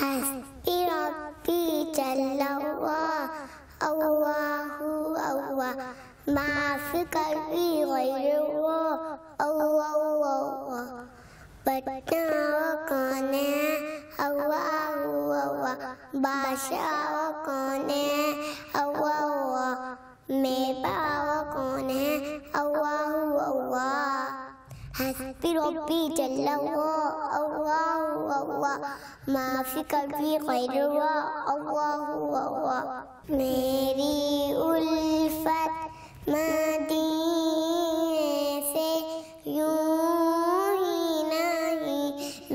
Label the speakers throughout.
Speaker 1: حسبي ربي جل الله الله الله ما في قلبي غير الله الله الله بچنا وہ کون ہے اللہ اللہ بادشاہ وہ کون ہے اللہ اللہ میرا وہ کون ہے اللہ اللہ حسبی ربی جل اللہ اللہ اللہ ما فی قلبی غیر اللہ اللہ اللہ میری الفت مدینے سے یوں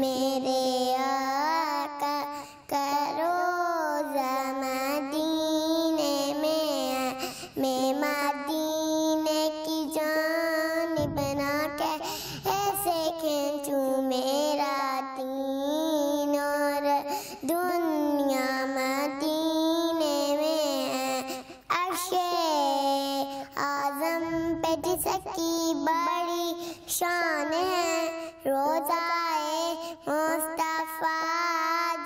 Speaker 1: میرے آقا کا روضہ مدینے میں مدینے کی جانب بنا کے ایسے کھینچوں میرا دین اور دنیا مدینے میں عرش اعظم پہ جس کی بڑی شان ہے روضہ مصطفیٰ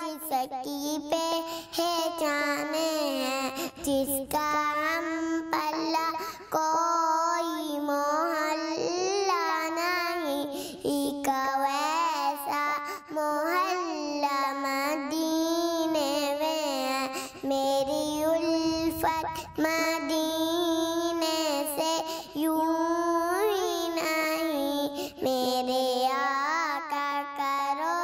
Speaker 1: جس کی پہ ہے جان ہے جس کا ہم پلہ کوئی محلہ نہیں کا ویسا محلہ مدینے میں ہے میری الفت مدینے سے یوں ہی نہیں میرے آقا کرو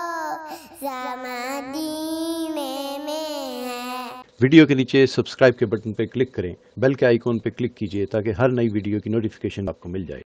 Speaker 1: مدینے میں ہے۔
Speaker 2: ویڈیو کے نیچے سبسکرائب کے بٹن پہ کلک کریں، بیل کے آئیکن پہ کلک کیجئے تاکہ ہر نئی ویڈیو کی نوٹیفیکیشن آپ کو مل جائے۔